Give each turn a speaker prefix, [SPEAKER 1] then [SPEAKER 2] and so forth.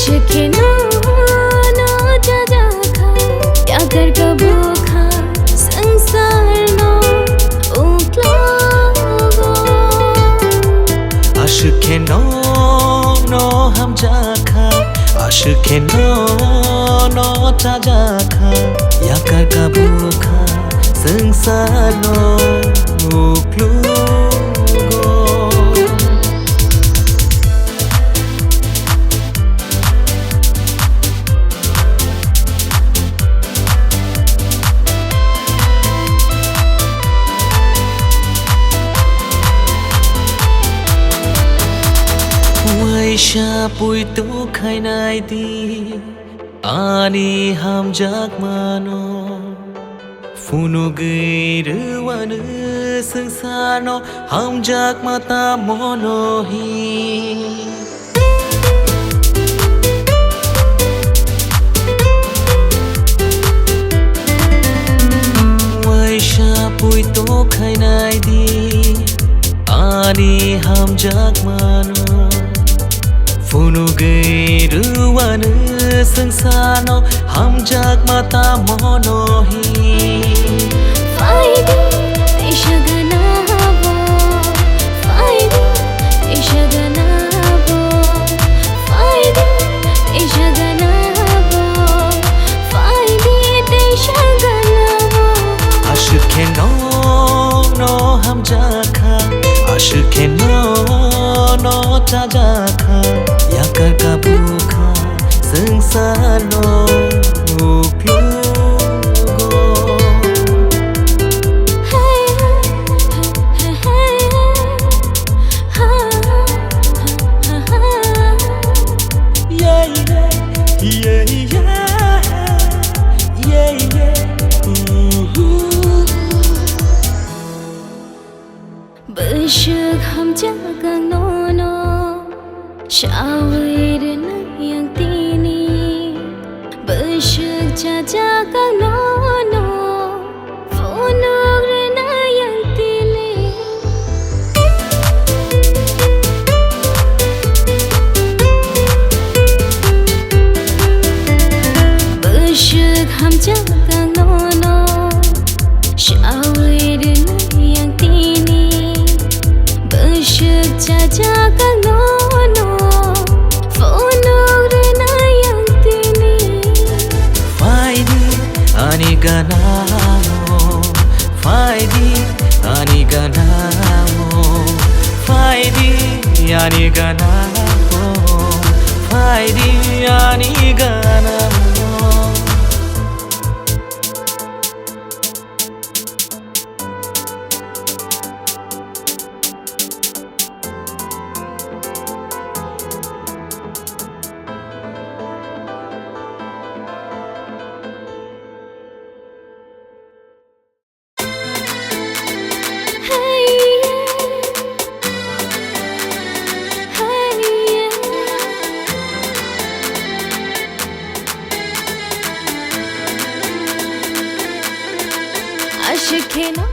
[SPEAKER 1] अशखेनो no जाजाखा याकर कबूखा संसारनो उक्लागो
[SPEAKER 2] अशखेनो no हम जाखा अशखेनो no जाजाखा याकर कबूखा संसारनो उक्लागो Waisha pui tu khainai di ani hamjak mano Funu gairuan sangsano hamjak mata monohi Waisha pui tu khainai di ani hamjak mano Funu gairuan sangsano hamjak mata monohi
[SPEAKER 1] Faidi ishaganabo Faidi ishaganabo Faidi ishaganabo Faidi ishaganabo
[SPEAKER 2] Ashkheno no hamjakha Ashkheno no jajakha Yakar kabukha sangsano uklugo
[SPEAKER 1] Hey hey hey ha ha ha
[SPEAKER 2] Yeah yeah yeah yeah yeah yeah
[SPEAKER 1] Bishuk hamjagang nono Shawir na yang tini Bishuk jajagang nono Funug na yang tini Bishuk hamjagang nono Shawir na yang tini Bishuk jajagang nono
[SPEAKER 2] Ani ganamo Faidi ani ganamo Faidi ani ganamo Faidi ani ganamo
[SPEAKER 1] Ashkheno